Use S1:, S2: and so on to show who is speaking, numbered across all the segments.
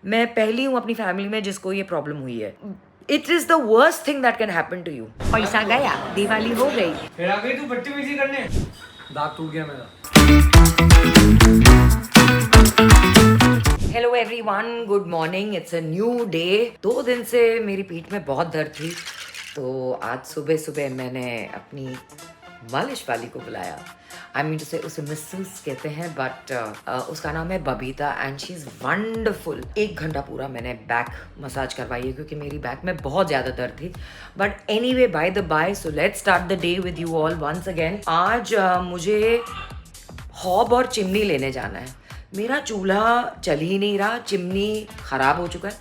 S1: मैं पहली हूँ अपनी फैमिली में जिसको ये प्रॉब्लम हुई है. It is the worst thing that can happen to you. पैसा गया, दिवाली हो गई.
S2: फिर आ गई तू बदतमीजी करने. दांत टूट गया मेरा.
S1: Hello everyone, good morning. It's a new day. 2 दिन से मेरी पीठ में बहुत दर्द थी, तो आज सुबह सुबह मैंने अपनी मालिश वाली को बुलाया. आई मीन टू से उसे मिसेस कहते हैं, बट उसका नाम है Babita and she is wonderful. 1 घंटा पूरा मैंने बैक मसाज करवाई है क्योंकि मेरी बैक में बहुत ज़्यादा दर्द थी. But anyway, by the by, so let's start the day with you all once again. आज मुझे हॉब और चिमनी लेने जाना है. मेरा चूल्हा चल ही नहीं रहा, चिमनी ख़राब हो चुका है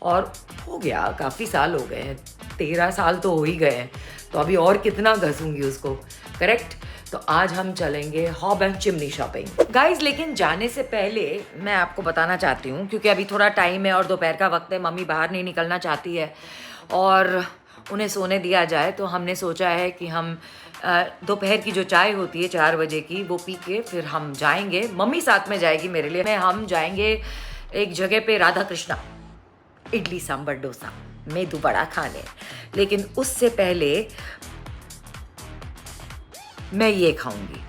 S1: और हो गया, काफ़ी साल हो गए हैं, 13 साल तो हो ही गए हैं, तो अभी और कितना घसूंगी उसको, करेक्ट. तो आज हम चलेंगे hob and chimney shopping guys. लेकिन जाने से पहले मैं आपको बताना चाहती हूँ, क्योंकि अभी थोड़ा टाइम है और दोपहर का वक्त है, मम्मी बाहर नहीं निकलना चाहती है और उन्हें सोने दिया जाए, तो हमने सोचा है कि हम दोपहर की जो चाय होती है 4 बजे की, वो पी के फिर हम जाएंगे. मम्मी साथ में जाएगी मेरे लिए. हम जाएंगे एक जगह पे, राधा कृष्णा, इडली सांभर डोसा मेदू बड़ा खाने. लेकिन उससे पहले मैं ये खाऊंगी.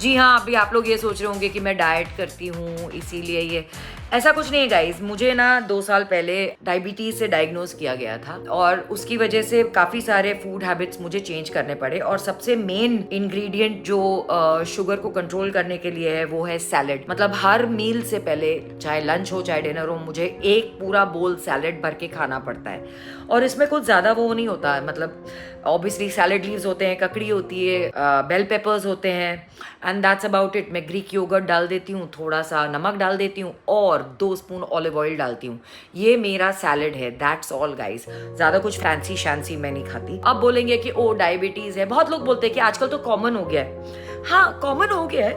S1: जी हाँ, अभी आप लोग ये सोच रहे होंगे कि मैं डाइट करती हूँ इसीलिए ये. ऐसा कुछ नहीं है गाइज. मुझे ना 2 साल पहले डायबिटीज़ से डायग्नोज किया गया था और उसकी वजह से काफ़ी सारे फूड हैबिट्स मुझे चेंज करने पड़े. और सबसे मेन इंग्रेडिएंट जो शुगर को कंट्रोल करने के लिए है वो है सैलेड. मतलब हर मील से पहले, चाहे लंच हो चाहे डिनर हो, मुझे एक पूरा बोल सैलेड भर के खाना पड़ता है. और इसमें कुछ ज़्यादा वो नहीं होता है, मतलब ऑब्वियसली सैलेड लीव्स होते हैं, ककड़ी होती है, बेल पेपर्स होते हैं, एंड दैट्स अबाउट इट. मैं ग्रीक योगर्ट डाल देती हूँ, थोड़ा सा नमक डाल देती हूँ और 2 स्पून ऑलिव ऑयल डालती हूँ. ये मेरा सैलेड है, दैट्स ऑल गाइज. ज़्यादा कुछ फैंसी शैंसी मैं नहीं खाती. अब बोलेंगे कि ओ डायबिटीज़ है, बहुत लोग बोलते हैं कि आजकल तो कॉमन हो गया है. हाँ, कॉमन हो गया है,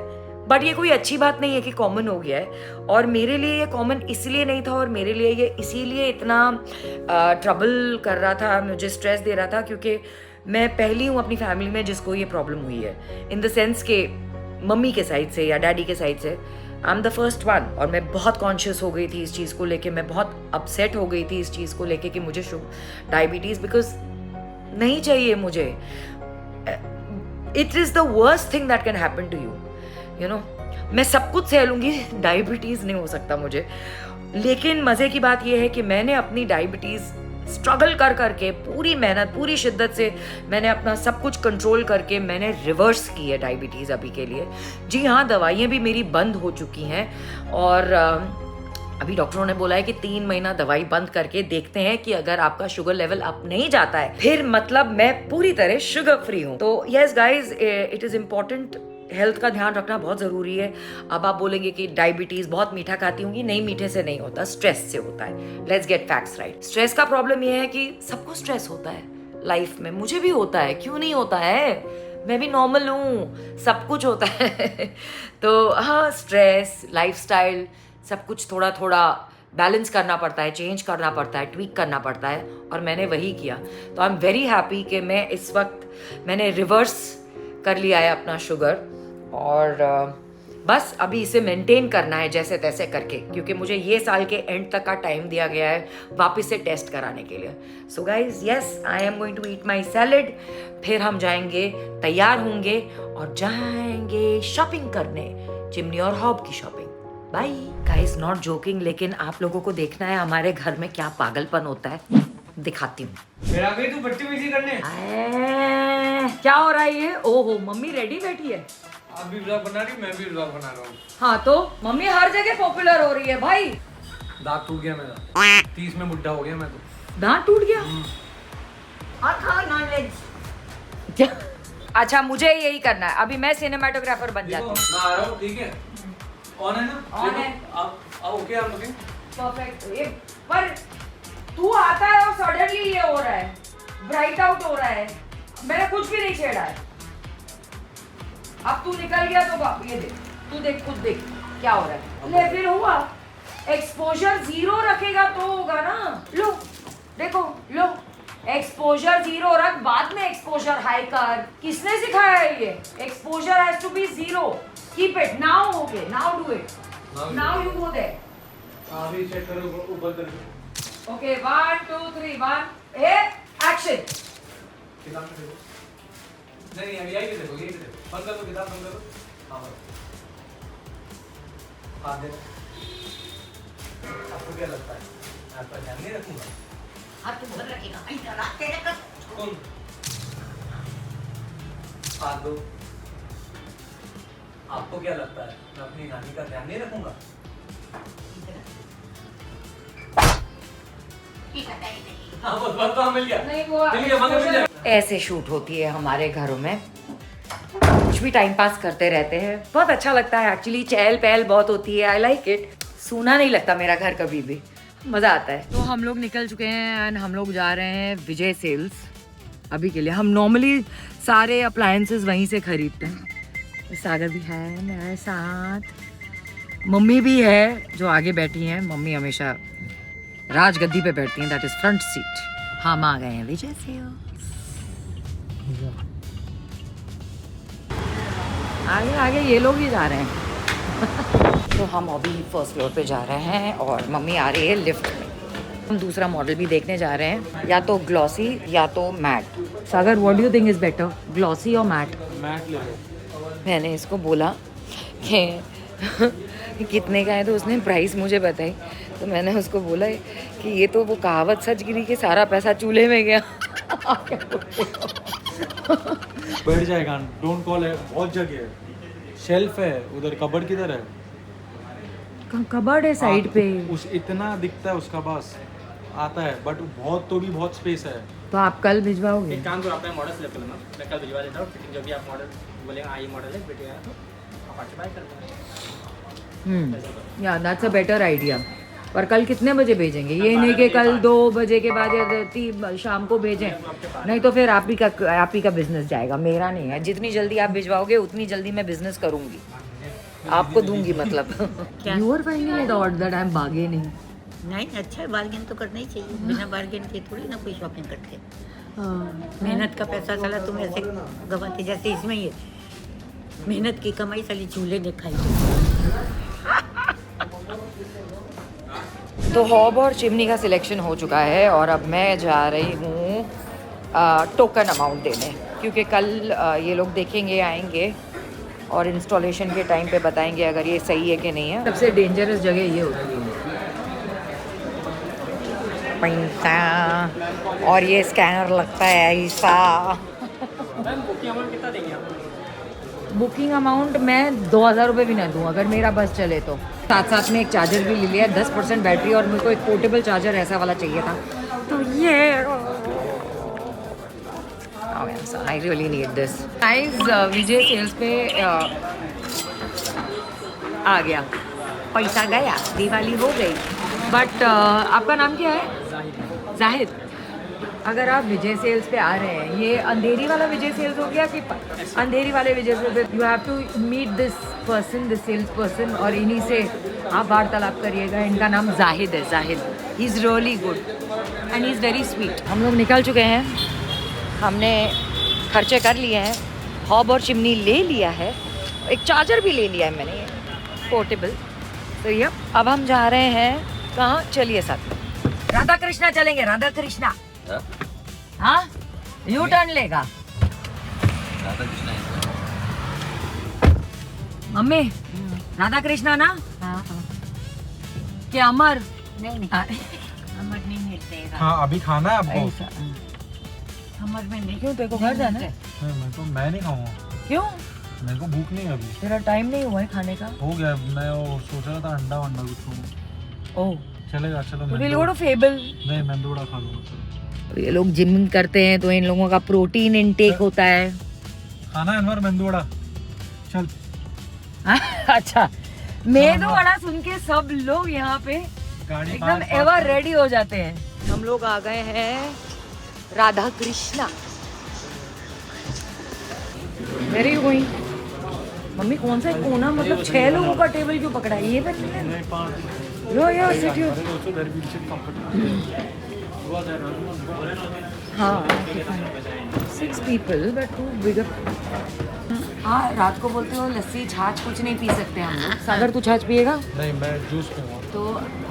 S1: बट ये कोई अच्छी बात नहीं है कि कॉमन हो गया है. और मेरे लिए ये कॉमन इसलिए नहीं था, और मेरे लिए ये इसीलिए इतना ट्रबल कर रहा था, मुझे स्ट्रेस दे रहा था, क्योंकि मैं पहली हूँ अपनी फैमिली में जिसको ये प्रॉब्लम हुई है. इन द सेंस के मम्मी के साइड से या डैडी के साइड से I am the first one. और मैं बहुत कॉन्शियस हो गई थी इस चीज़ को लेके, मैं बहुत अपसेट हो गई थी इस चीज़ को लेके कि मुझे डायबिटीज़, बिकॉज नहीं चाहिए मुझे. It is the worst thing that can happen to you, you know. मैं सब कुछ सह लूँगी, डायबिटीज़ नहीं हो सकता मुझे. लेकिन मज़े की बात यह है कि मैंने अपनी डायबिटीज़ स्ट्रगल कर करके, पूरी मेहनत, पूरी शिद्दत से मैंने अपना सब कुछ कंट्रोल करके मैंने रिवर्स की है डायबिटीज़ अभी के लिए. जी हाँ, दवाइयाँ भी मेरी बंद हो चुकी हैं और अभी डॉक्टरों ने बोला है कि 3 महीना दवाई बंद करके देखते हैं कि अगर आपका शुगर लेवल अप नहीं जाता है, फिर मतलब मैं पूरी तरह शुगर फ्री हूँ. तो yes guys, it is important. Health का ध्यान रखना बहुत ज़रूरी है. अब आप बोलेंगे कि डायबिटीज़ बहुत मीठा खाती होंगी. नहीं, मीठे से नहीं होता, स्ट्रेस से होता है. Let's get facts right. Stress का प्रॉब्लम ये है कि सबको स्ट्रेस होता है लाइफ में. मुझे भी होता है, क्यों नहीं होता है, मैं भी नॉर्मल हूँ, सब कुछ होता है. तो हाँ, स्ट्रेस, लाइफस्टाइल, सब कुछ थोड़ा थोड़ा बैलेंस करना पड़ता है, चेंज करना पड़ता है, ट्वीक करना पड़ता है, और मैंने वही किया. तो आई एम वेरी हैप्पी कि मैं इस वक्त मैंने रिवर्स कर लिया है अपना शुगर, और बस अभी इसे मेंटेन करना है जैसे तैसे करके, क्योंकि मुझे ये साल के एंड तक का टाइम दिया गया है वापस से टेस्ट कराने के लिए. So guys, yes, I am going to eat my salad. फिर हम जाएंगे, तैयार होंगे और जाएंगे शॉपिंग करने, चिमनी और हॉब की shopping. Bye guys, not joking. लेकिन आप लोगों को देखना है हमारे घर में क्या पागलपन होता है, दिखाती हूँ.
S2: फिर आ गई तू बदतमीजी करने.
S1: क्या हो रहा है ये? ओहो, मम्मी रेडी बैठी है.
S2: आप भी व्लॉग बना रही, मैं भी व्लॉग बना रहा हूँ.
S1: हाँ, तो मम्मी हर जगह पॉपुलर हो रही है भाई.
S2: दांत टूट गया मेरा. 30 में बुढ़ा हो गया मैं तो.
S1: दांत टूट गया?
S3: और खाओ नॉनवेज.
S1: क्या? अच्छा, मुझे यही करना है. अभी मैं सिनेमाटोग्राफर बन जाती हूँ.
S2: मैं आ रहा हूँ, ठीक है. ऑन है ना?
S1: ऑन है.
S2: आप ओके, आप लुकिंग
S1: परफेक्ट. पर तू आता है और सडनली ये हो रहा है, ब्राइट आउट हो रहा है. मैंने कुछ भी नहीं छेड़ा है. अब तू निकल गया तो ये देख, तू देख, खुद देख क्या हो रहा है. ले, फिर हुआ. एक्सपोजर 0 रखेगा तो होगा ना. लो देखो, लो, एक्सपोजर 0 रख, बाद में एक्सपोजर हाई कर. किसने सिखाया है ये? Exposure has to be 0. Keep it. Now okay, now do it. Now you go there.
S2: अभी चेक करो ऊपर करके।
S1: Okay 1 2 3 1 action.
S2: किताब में देखो। नहीं यही पे देखो, यही पे देखो। बंद कर दो किताब, बंद कर दो। हाँ बस। हाथ दे। आपको क्या लगता है मैं आपका ध्यान नहीं रखूंगा?
S3: हाथ तो भर रखेगा इधर हाथ तेरे का
S2: कौन? हाथ दो। आपको क्या लगता है मैं अपनी नानी का ध्यान नहीं रखूंगा? हाँ बस बस तो मिल गया।
S1: नहीं वो
S2: मिल गया, मिल गया।
S1: ऐसे शूट होती है हमारे घरों में। कुछ भी टाइम पास करते रहते हैं, बहुत अच्छा लगता है एक्चुअली। चहल पहल बहुत होती है, आई लाइक इट। सूना नहीं लगता मेरा घर कभी भी, मज़ा आता है। तो हम लोग निकल चुके हैं एंड हम लोग जा रहे हैं विजय सेल्स अभी के लिए। हम नॉर्मली सारे अप्लायंसेस वहीं से खरीदते हैं। सागर भी है मेरे साथ, मम्मी भी है जो आगे बैठी हैं। मम्मी हमेशा राजगद्दी पे बैठती हैं, दैट इज फ्रंट सीट। हम आ गए हैं विजय सेल्स। आगे आगे ये लोग ही जा रहे हैं। तो हम अभी फर्स्ट फ्लोर पे जा रहे हैं और मम्मी आ रही है लिफ्ट में। हम दूसरा मॉडल भी देखने जा रहे हैं, या तो ग्लॉसी या तो matte. Sagar what do you think is better, glossy और मैट?
S2: मैट ले लो।
S1: मैंने इसको बोला कि कितने का है, तो उसने प्राइस मुझे बताई। तो मैंने उसको बोला कि ये तो वो कहावत सच गिरी कि सारा पैसा चूल्हे में गया।
S2: बैठ जाएगा, डोंट कॉल है, बहुत जगह है। शेल्फ है उधर, कबर्ड किधर है?
S1: कबर्ड है साइड पे।
S2: उस इतना दिखता है उसका बस आता है, बट बहुत तो भी बहुत स्पेस है।
S1: तो आप कल भिजवाओगे?
S4: एक काम करो, अपना मॉडल सेलेक्ट कर लेना, मैं कल भिजवा देता हूँ। फिटिंग जो भी आप मॉडल बोलेंगे ये मॉडल है बेटे तो आप आके बाय कर लेना।
S1: या दैट्स अ बेटर आइडिया। पर कल कितने बजे भेजेंगे? ये नहीं कि कल 2 बजे के बाद या शाम को भेजें, नहीं तो फिर आप ही का बिजनेस जाएगा, मेरा नहीं है। जितनी जल्दी आप भिजवाओगे उतनी जल्दी मैं बिजनेस करूंगी, आपको दूंगी मतलब। You are finding it odd that I am bargaining.
S3: नहीं अच्छा है, बार्गेन तो करना ही चाहिए। बिना बार्गेन के थोड़ी ना कोई शॉपिंग करते। मेहनत का पैसा साला तुम ऐसे गवाते, जैसे इसमें ये मेहनत की कमाई साली चूल्हे ने खाई।
S1: तो हॉब और चिमनी का सिलेक्शन हो चुका है और अब मैं जा रही हूँ टोकन अमाउंट देने, क्योंकि कल ये लोग देखेंगे, आएंगे और इंस्टॉलेशन के टाइम पे बताएंगे अगर ये सही है कि नहीं है। सबसे डेंजरस जगह ये होती है पैसा, और ये स्कैनर लगता है ऐसा।
S4: मैम बुकिंग अमाउंट कितना देंगे आप?
S1: बुकिंग अमाउंट मैं 2000 रुपये भी ना दूँ अगर मेरा बस चले तो। साथ साथ में एक चार्जर भी ले लिया, 10% बैटरी, और मेरे को एक पोर्टेबल चार्जर ऐसा वाला चाहिए था। तो ये I really need this. Guys Vijay sales पे आ गया, पैसा गया, दिवाली हो गई। बट आपका नाम क्या है? जाहिद। अगर आप विजय सेल्स पे आ रहे हैं, ये अंधेरी वाला विजय सेल्स हो गया कि अंधेरी वाले विजय सेल्स पे you have to meet this person, this sales person, और इन्हीं से आप वार्तालाप करिएगा। इनका नाम जाहिद है, Zahid. He is really good and he is very sweet. हम लोग निकल चुके हैं, हमने खर्चे कर लिए हैं, हॉब और चिमनी ले लिया है, एक चार्जर भी ले लिया है मैंने पोर्टेबल। तो ये अब हम जा रहे हैं कहाँ, चलिए साथ में राधा कृष्णा चलेंगे। राधा कृष्णा, हाँ यू टर्न लेगा। मम्मी राधा कृष्णा ना?
S3: हाँ
S1: क्या अमर?
S3: नहीं
S1: हाँ।
S3: अमर नहीं मिलते।
S2: हाँ अभी खाना है आपको?
S3: अमर में नहीं।
S1: क्यों, तेरे को घर जाना है?
S2: मैं नहीं खाऊंगा,
S1: क्यों?
S2: मेरे को भूख नहीं है अभी।
S1: तेरा टाइम नहीं हुआ है खाने का?
S2: हो गया, मैं वो सोच रहा था अंडा वंडा कुछ खाऊं।
S1: ओह
S2: चलेगा, चलो
S1: तो we'll go to Fable।
S2: नहीं मैं थोड़ा खा लूंगा।
S1: तो ये लोग जिम करते हैं तो इन लोगों का प्रोटीन इनटेक होता है।
S2: खाना है अनवर, मेंदू वड़ा, चल।
S1: अच्छा, मेदू वड़ा सुन के सब लोग यहाँ पे
S2: गाड़ी
S1: एकदम एवर रेडी हो जाते हैं। हम लोग आ गए हैं Radha Krishna. Very going. Mummy कौन सा कोना, मतलब 6 लोगों का टेबल क्यों पकड़ा है? ये यो सिट हियर। हाँ 6 people but 2 bigger। हाँ रात को बोलते हो लस्सी छाछ कुछ नहीं पी सकते हम लोग। सागर तू छाछ पिएगा?
S2: नहीं मैं जूस पीऊंगा।
S1: तो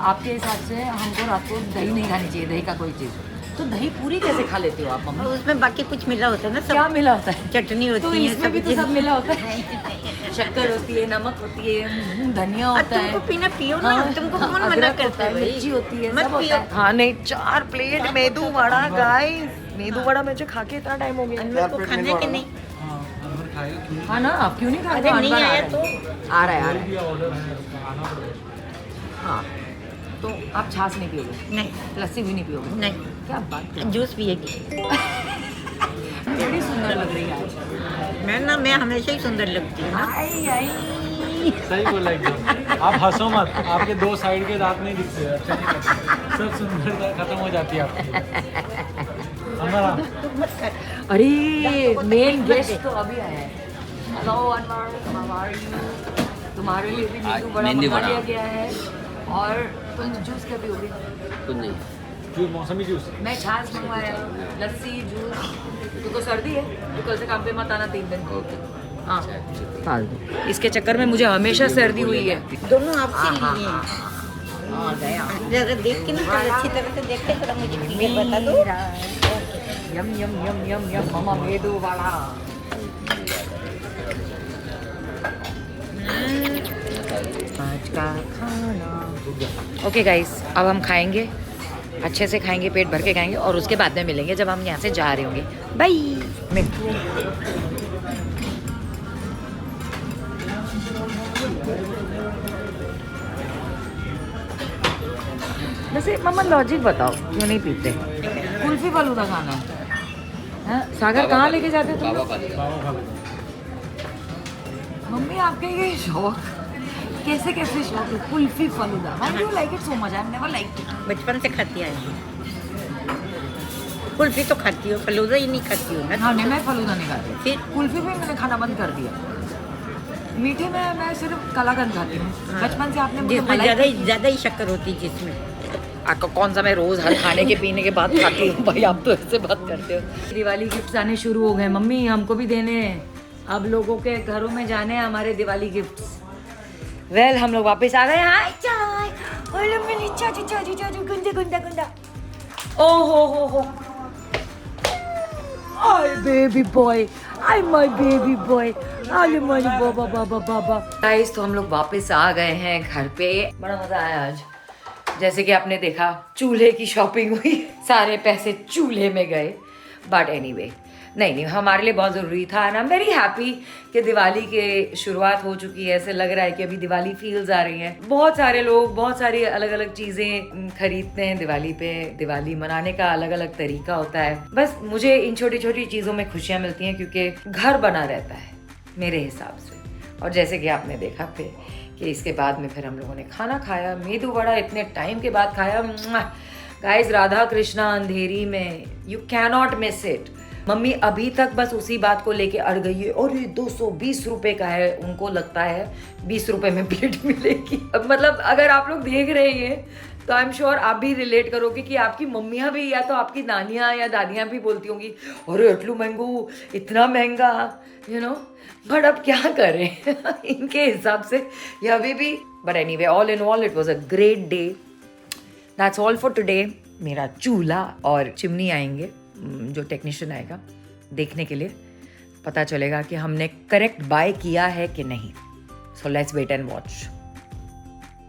S1: आपके हिसाब से हमको रात को दही नहीं खानी चाहिए, दही का कोई चीज़। तो दही पूरी कैसे खा लेती हो आप
S3: और
S1: मम्मी?
S3: उसमें बाकी कुछ मिला होता है ना,
S1: क्या
S3: सब
S1: मिला होता है?
S3: चटनी
S1: तो
S3: होती है,
S1: इसमें भी तो सब मिला होता है।
S3: है।
S1: शक्कर होती है, नमक होती है, धनिया
S3: और
S1: होता है।
S3: तुमको पीना पियो ना,
S1: हाँ,
S3: तुमको कौन
S1: अदरक
S3: मना
S1: होता
S3: करता है?
S1: मिर्ची होती है,
S3: मत
S1: सब होता
S3: पियो।
S1: है। हाँ नहीं, 4 प्लेट मेदू वड़ा गाइस, मेदू वड़ा मुझे खा के इतना टाइम हो गया।
S3: अनवर को खाने के नहीं।
S2: हाँ अनवर खाएगा क्यों?
S1: हाँ ना, आप क्यों नहीं खा
S3: अरे
S1: रहे?
S3: नहीं
S1: अनवर
S3: आया तो
S1: आ रहा है, आ रहा
S2: भी
S1: है।
S2: ऑर्डर है उसका, आना पड़ेगा।
S1: हाँ, तो आप छाछ नहीं पियोगे,
S3: नहीं
S1: लस्सी भी नहीं पियोगे?
S3: नहीं,
S1: क्या बात है,
S3: जूस पिएगी।
S1: बड़ी सुंदर लग रही है आज।
S3: मैं हमेशा ही सुंदर लगती हूँ ना।
S1: आई आई।
S2: सही बोला एकदम। आप हंसो मत, आपके 2 साइड के दांत नहीं दिखते, अच्छा नहीं लगता। सब सुंदरता खत्म हो जाती है आपकी। हमारा
S3: तुम मत कर।
S1: अरे मेन गेस्ट तो अभी आया है। Hello Anwar, how are you? तुम्हारे लिए भी नींबू बड़ा मंगा लिया गया है। और तुम जूस क्या पियोगे?
S5: कुछ नहीं।
S2: जूस, मौसमी जूस।
S1: मैं छाछ मंगवाया, लस्सी, जूस। तुमको सर्दी है तो कल से काम पे मत आना 3 दिन। हाँ, फालतू। इसके चक्कर में मुझे हमेशा सर्दी हुई है।
S3: दोनों आपके लिए हैं।
S1: आ गया।
S3: जरा देख के ना, अच्छी तरह से देख के थोड़ा मुझे क्लियर बता दो।
S1: यम यम यम यम यम मामा मेदू वाला। आज का खाना। ओके गाइस, अब हम खाएंगे, अच्छे से खाएंगे, पेट भर के खाएंगे, और उसके बाद में मिलेंगे जब हम यहाँ से जा रहे होंगे। बाय। वैसे मम्मा लॉजिक बताओ, क्यों नहीं पीते? कुल्फी फालूदा खाना है। हाँ, सागर कहाँ लेके जाते हो तुम लोग? मम्मी आपके ये शौक कैसे कैसे शौक है? Kulfi falooda, why do you like it so much? I have never liked it.
S3: बचपन से खाती आई। कुल्फी तो खाती हो, फलूदा ही नहीं खाती हो ना।
S1: हाँ नहीं, मैं फालूदा नहीं खाती।
S3: फिर
S1: कुल्फी भी मैंने खाना बंद कर दिया। मीठे में मैं सिर्फ कलाकंद खाती हूँ। बचपन से आपने मुझे
S3: जिसमें
S1: मलाई
S3: ज्यादा ही शक्कर होती है जिसमें।
S1: आपका कौन सा मैं रोज हर खाने के पीने के बाद खाती हूँ भाई, आप तो ऐसे बात करते हो। दिवाली गिफ्ट्स आने शुरू हो गए मम्मी, हमको भी देने हैं। अब लोगों के घरों में जाने हैं हमारे दिवाली गिफ्ट्स। वेल हम लोग वापस आ गए। हाय चाय, ओले मेरी चाची चाची चाची गुंडा गुंडा गुंडा। ओ हो I baby boy, I my baby boy, I my बाबा बाबा बाबा। गाइस तो हम लोग वापस आ गए हैं घर पे। बड़ा मजा आया आज। जैसे कि आपने देखा, चूल्हे की शॉपिंग हुई, सारे पैसे चूल्हे में गए। बट एनीवे, नहीं हमारे लिए बहुत ज़रूरी था। And I am very happy कि दिवाली की शुरुआत हो चुकी है। ऐसे लग रहा है कि अभी दिवाली फील्स आ रही हैं। बहुत सारे लोग बहुत सारी अलग अलग चीज़ें खरीदते हैं दिवाली पे। दिवाली मनाने का अलग अलग तरीका होता है। बस मुझे इन छोटी छोटी चीज़ों में खुशियाँ मिलती हैं क्योंकि घर बना रहता है मेरे हिसाब से। और जैसे कि आपने देखा फिर कि इसके बाद में फिर हम लोगों ने खाना खाया, मेदू वड़ा इतने टाइम के बाद खाया। गाइस, राधा कृष्णा अंधेरी में, you cannot miss it. Mummy अभी तक बस उसी बात को लेके अड़ गई है, और ये 220 रुपए का है। उनको लगता है 20 रुपए में प्लेट मिलेगी। अब मतलब अगर आप लोग देख रहे हैं तो आई एम श्योर आप भी रिलेट करोगे कि आपकी मम्मियाँ भी या तो आपकी नानियाँ या दादियाँ भी बोलती होंगी, अरे इतलू महंगू, इतना महंगा, यू नो। बट अब क्या करें इनके हिसाब से ये अभी भी। But anyway, all in all it was a great day. That's all for today. मेरा चूल्हा और चिमनी आएंगे, जो टेक्नीशियन आएगा देखने के लिए, पता चलेगा कि हमने करेक्ट बाय किया है कि नहीं। So let's wait and watch.